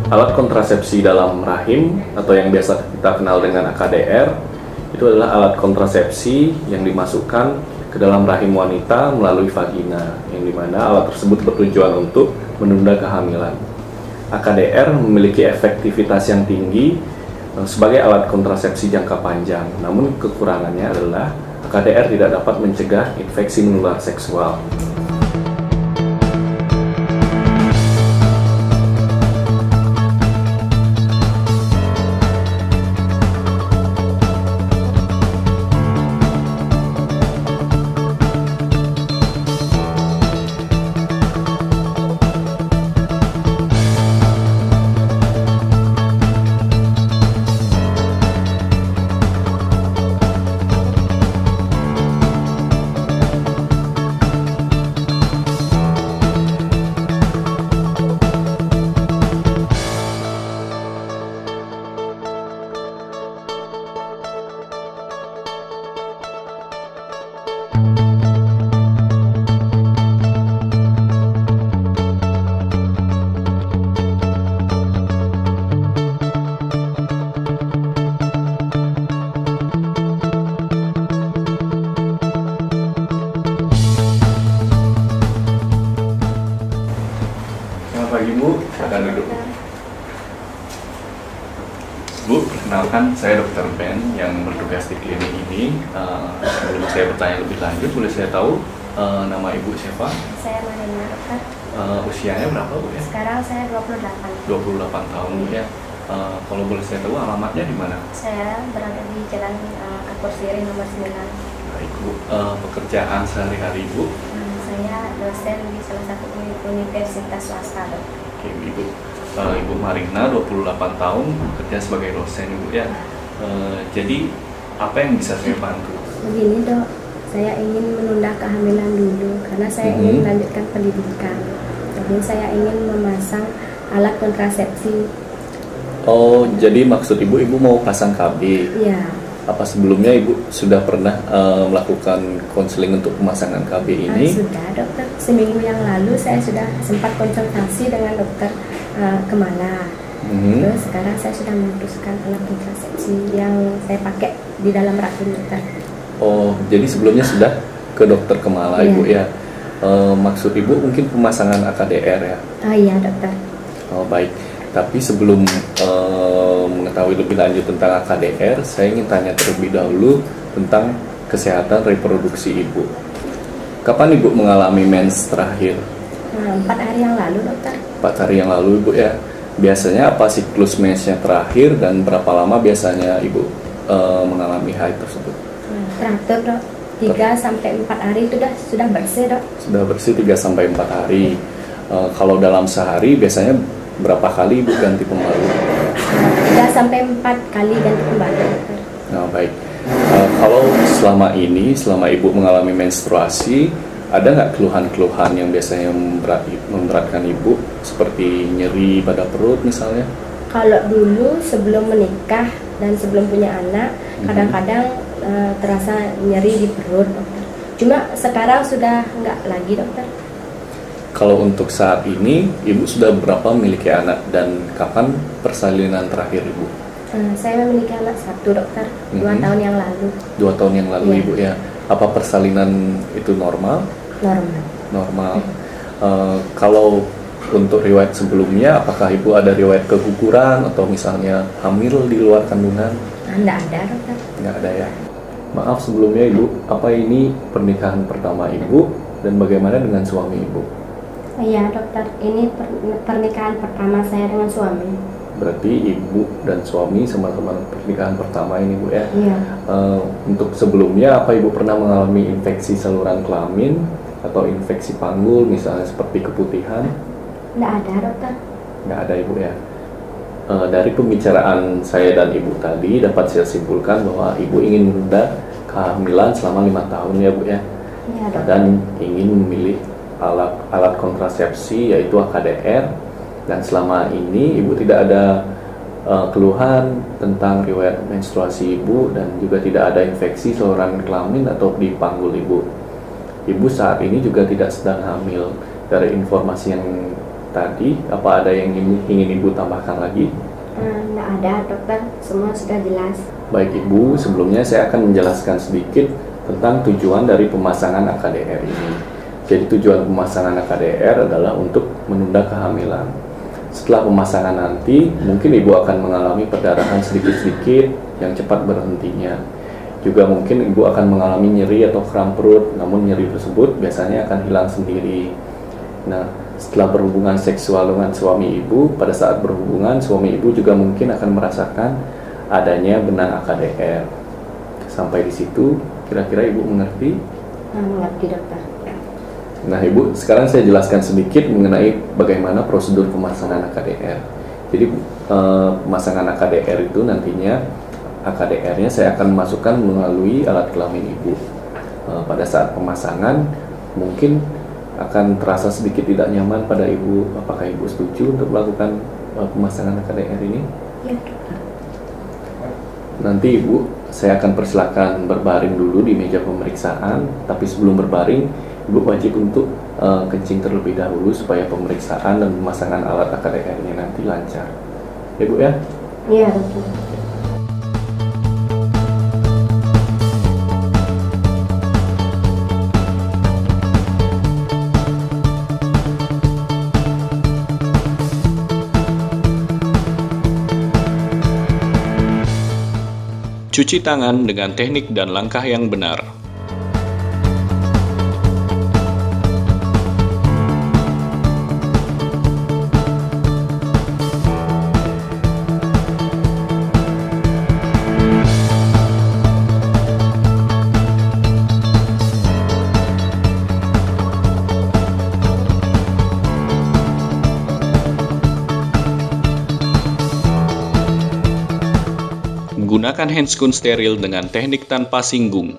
Alat kontrasepsi dalam rahim atau yang biasa kita kenal dengan AKDR itu adalah alat kontrasepsi yang dimasukkan ke dalam rahim wanita melalui vagina, yang dimana alat tersebut bertujuan untuk menunda kehamilan. AKDR memiliki efektivitas yang tinggi sebagai alat kontrasepsi jangka panjang, namun kekurangannya adalah AKDR tidak dapat mencegah infeksi menular seksual. Pagi Bu, silakan duduk. Bu, perkenalkan saya Dr. Ben yang bertugas di klinik ini. Sebelum saya bertanya lebih lanjut, boleh saya tahu nama Ibu siapa? Saya Marina, dokter. Usianya berapa Bu ya? Sekarang saya 28. 28 tahun Bu ya. Kalau boleh saya tahu alamatnya di mana? Saya berada di Jalan Kapur Siri nomor 9. Baik Bu, pekerjaan sehari-hari Bu? Saya dosen di salah satu universitas swasta, dok. Oke Ibu, Ibu Marina 28 tahun bekerja sebagai dosen Ibu ya. Jadi apa yang bisa saya bantu? Begini dok, saya ingin menunda kehamilan dulu karena saya ingin melanjutkan pendidikan. Jadi saya ingin memasang alat kontrasepsi. Oh, jadi maksud Ibu mau pasang KB? Iya. Apa sebelumnya Ibu sudah pernah melakukan konseling untuk pemasangan KB ini? Sudah dokter, seminggu yang lalu saya sudah sempat konsultasi dengan dokter Kemala. Terus sekarang saya sudah memutuskan alat kontrasepsi yang saya pakai di dalam rahim dokter. Oh, jadi sebelumnya sudah ke dokter Kemala Ibu ya? Maksud Ibu mungkin pemasangan AKDR ya? Iya dokter. Oh baik. Tapi sebelum mengetahui lebih lanjut tentang AKDR, saya ingin tanya terlebih dahulu tentang kesehatan reproduksi Ibu. Kapan Ibu mengalami mens terakhir? 4 hari yang lalu dokter. 4 hari yang lalu Ibu ya. Biasanya apa siklus mensnya terakhir dan berapa lama biasanya Ibu mengalami haid tersebut? Teratur dok, 3-4 hari itu sudah bersih dok. Sudah bersih 3-4 hari. Kalau dalam sehari biasanya berapa kali Ibu ganti pembalut? 3-4 kali ganti pembalut. Nah baik, kalau selama Ibu mengalami menstruasi, ada nggak keluhan-keluhan yang biasanya memberatkan Ibu, seperti nyeri pada perut misalnya? Kalau dulu sebelum menikah dan sebelum punya anak, kadang-kadang terasa nyeri di perut dokter. Cuma sekarang sudah nggak lagi dokter. Kalau untuk saat ini, Ibu sudah berapa memiliki anak dan kapan persalinan terakhir Ibu? Saya memiliki anak 1 dokter, 2 tahun yang lalu. 2 tahun yang lalu Ya. Ibu ya. Apa persalinan itu normal? Normal. Normal. Kalau untuk riwayat sebelumnya, apakah Ibu ada riwayat keguguran atau misalnya hamil di luar kandungan? Nggak ada dokter. Nggak ada ya. Maaf sebelumnya Ibu, apa ini pernikahan pertama Ibu dan bagaimana dengan suami Ibu? Iya dokter, ini pernikahan pertama saya dengan suami. Berarti Ibu dan suami sama-sama pernikahan pertama ini Bu ya? Iya. Untuk sebelumnya apa Ibu pernah mengalami infeksi saluran kelamin atau infeksi panggul misalnya seperti keputihan? Nggak ada dokter. Nggak ada Ibu ya. Dari pembicaraan saya dan Ibu tadi dapat saya simpulkan bahwa Ibu ingin menunda kehamilan selama 5 tahun ya Bu ya? Iya dokter. Dan ingin memilih alat kontrasepsi yaitu AKDR, dan selama ini Ibu tidak ada keluhan tentang riwayat menstruasi Ibu dan juga tidak ada infeksi saluran kelamin atau di panggul Ibu. Ibu saat ini juga tidak sedang hamil. Dari informasi yang tadi, apa ada yang ingin Ibu tambahkan lagi? Tidak ada dokter, semua sudah jelas. Baik Ibu, sebelumnya saya akan menjelaskan sedikit tentang tujuan dari pemasangan AKDR ini. Jadi tujuan pemasangan AKDR adalah untuk menunda kehamilan. Setelah pemasangan nanti, mungkin Ibu akan mengalami perdarahan sedikit-sedikit yang cepat berhentinya. Juga mungkin Ibu akan mengalami nyeri atau kram perut, namun nyeri tersebut biasanya akan hilang sendiri. Nah, setelah berhubungan seksual dengan suami Ibu, pada saat berhubungan, suami Ibu juga mungkin akan merasakan adanya benang AKDR. Sampai di situ, kira-kira Ibu mengerti? Mengerti dokter. Nah Ibu, sekarang saya jelaskan sedikit mengenai bagaimana prosedur pemasangan AKDR. Jadi pemasangan AKDR itu nantinya, AKDR-nya saya akan masukkan melalui alat kelamin Ibu. Pada saat pemasangan, mungkin akan terasa sedikit tidak nyaman pada Ibu. Apakah Ibu setuju untuk melakukan pemasangan AKDR ini? Ya. Nanti Ibu, saya akan persilakan berbaring dulu di meja pemeriksaan. Tapi sebelum berbaring, Ibu wajib untuk kencing terlebih dahulu supaya pemeriksaan dan pemasangan alat AKDR-nya nanti lancar. Ya Bu ya? Iya dokter. Cuci tangan dengan teknik dan langkah yang benar. Gunakan handscoon steril dengan teknik tanpa singgung.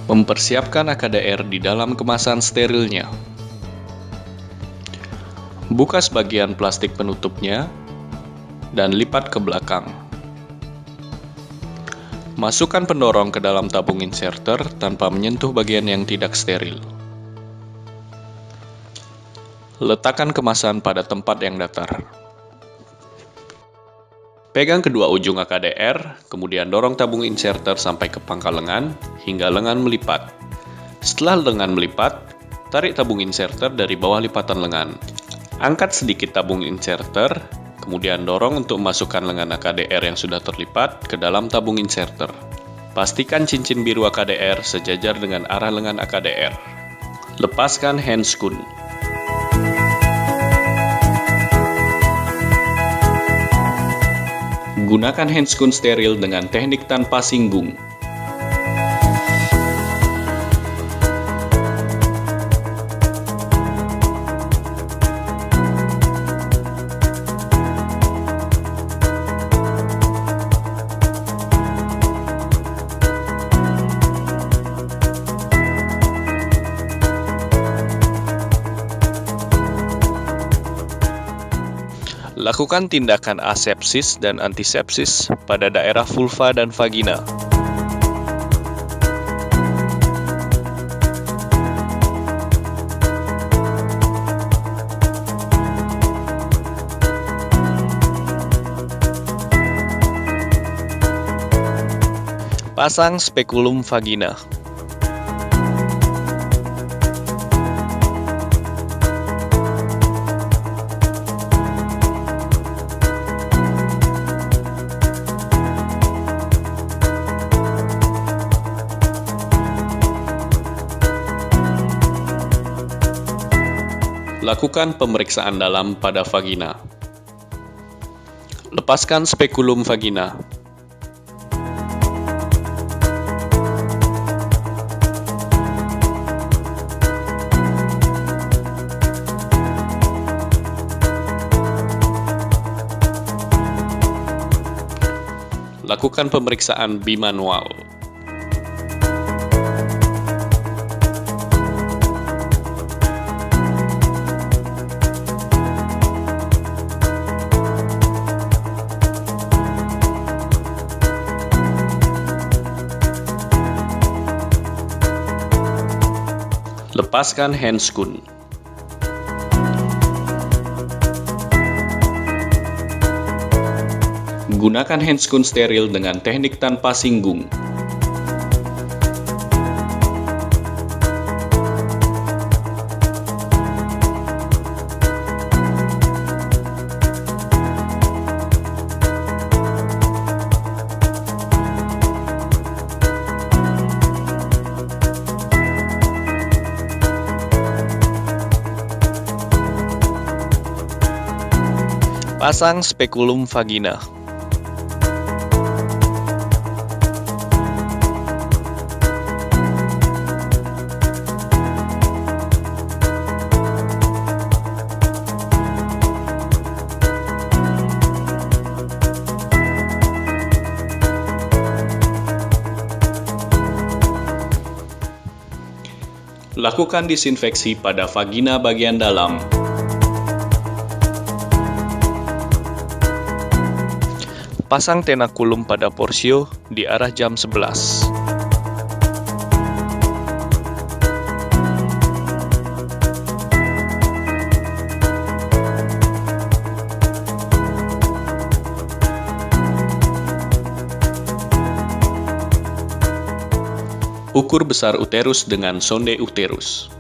Mempersiapkan AKDR di dalam kemasan sterilnya. Buka sebagian plastik penutupnya dan lipat ke belakang. Masukkan pendorong ke dalam tabung inserter tanpa menyentuh bagian yang tidak steril. Letakkan kemasan pada tempat yang datar. Pegang kedua ujung AKDR, kemudian dorong tabung inserter sampai ke pangkal lengan hingga lengan melipat. Setelah lengan melipat, tarik tabung inserter dari bawah lipatan lengan. Angkat sedikit tabung inserter, kemudian dorong untuk memasukkan lengan AKDR yang sudah terlipat ke dalam tabung inserter. Pastikan cincin biru AKDR sejajar dengan arah lengan AKDR. Lepaskan handscoon. Gunakan handscoon steril dengan teknik tanpa singgung. Lakukan tindakan asepsis dan antisepsis pada daerah vulva dan vagina. Pasang spekulum vagina. Lakukan pemeriksaan dalam pada vagina. Lepaskan spekulum vagina. Lakukan pemeriksaan bimanual. Lepaskan handscoon. Gunakan handscoon steril dengan teknik tanpa singgung. Pasang spekulum vagina. Lakukan disinfeksi pada vagina bagian dalam. Pasang tenakulum pada porsio di arah jam 11. Ukur besar uterus dengan sonde uterus.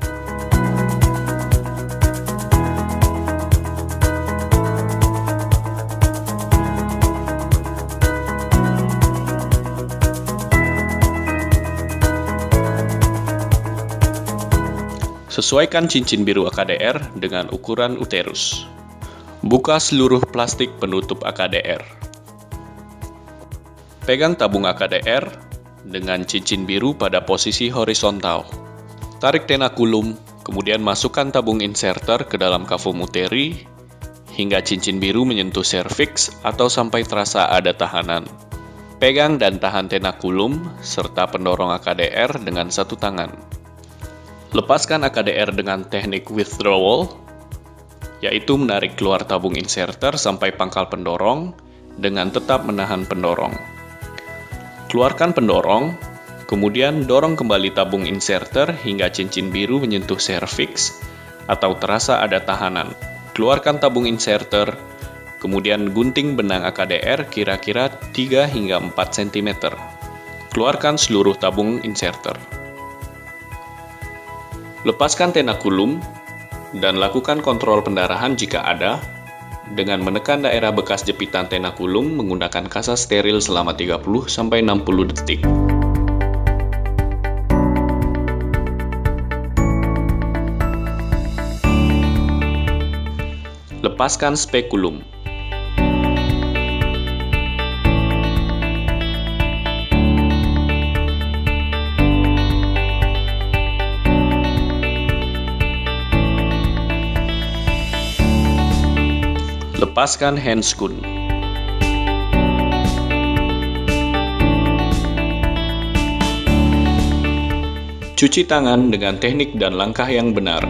Sesuaikan cincin biru AKDR dengan ukuran uterus. Buka seluruh plastik penutup AKDR. Pegang tabung AKDR dengan cincin biru pada posisi horizontal. Tarik tenakulum, kemudian masukkan tabung inserter ke dalam kavum uteri hingga cincin biru menyentuh serviks atau sampai terasa ada tahanan. Pegang dan tahan tenakulum serta pendorong AKDR dengan satu tangan. Lepaskan AKDR dengan teknik withdrawal, yaitu menarik keluar tabung inserter sampai pangkal pendorong dengan tetap menahan pendorong. Keluarkan pendorong, kemudian dorong kembali tabung inserter hingga cincin biru menyentuh serviks atau terasa ada tahanan. Keluarkan tabung inserter, kemudian gunting benang AKDR kira-kira 3 hingga 4 cm. Keluarkan seluruh tabung inserter. Lepaskan tenakulum dan lakukan kontrol pendarahan jika ada dengan menekan daerah bekas jepitan tenakulum menggunakan kasa steril selama 30-60 detik. Lepaskan spekulum. Lepaskan handscoon. Cuci tangan dengan teknik dan langkah yang benar.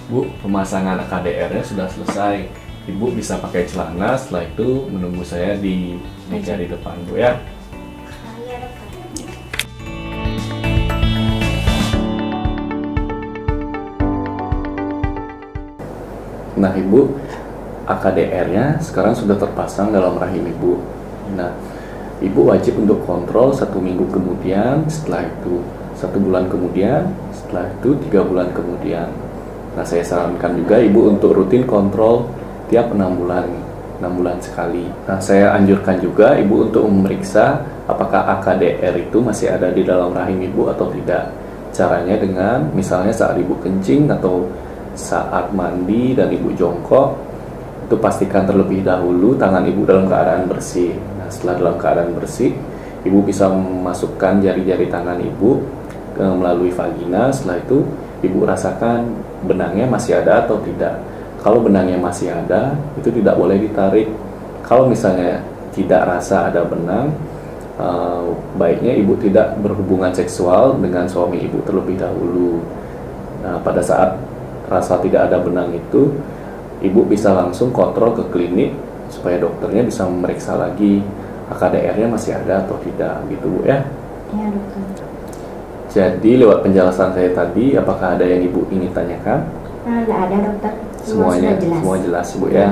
Bu, pemasangan AKDR-nya sudah selesai. Ibu bisa pakai celana, setelah itu menunggu saya di meja di depan, Bu ya. Nah Ibu, AKDR-nya sekarang sudah terpasang dalam rahim Ibu. Nah, Ibu wajib untuk kontrol 1 minggu kemudian, setelah itu 1 bulan kemudian, setelah itu 3 bulan kemudian. Nah, saya sarankan juga Ibu untuk rutin kontrol tiap 6 bulan sekali. Nah, saya anjurkan juga Ibu untuk memeriksa apakah AKDR itu masih ada di dalam rahim Ibu atau tidak. Caranya dengan misalnya saat Ibu kencing atau saat mandi dan Ibu jongkok, itu pastikan terlebih dahulu tangan Ibu dalam keadaan bersih. Nah, setelah dalam keadaan bersih, Ibu bisa memasukkan jari-jari tangan Ibu melalui vagina. Setelah itu Ibu rasakan benangnya masih ada atau tidak. Kalau benangnya masih ada, itu tidak boleh ditarik. Kalau misalnya tidak rasa ada benang, baiknya ibu tidak berhubungan seksual dengan suami ibu terlebih dahulu. Nah, pada saat rasa tidak ada benang itu, ibu bisa langsung kontrol ke klinik supaya dokternya bisa memeriksa lagi AKDR-nya masih ada atau tidak, gitu Bu ya. Iya dokter. Jadi lewat penjelasan saya tadi, apakah ada yang ibu ingin tanyakan? Tidak ada dokter. Semuanya Semua sudah jelas. semua jelas Bu ya.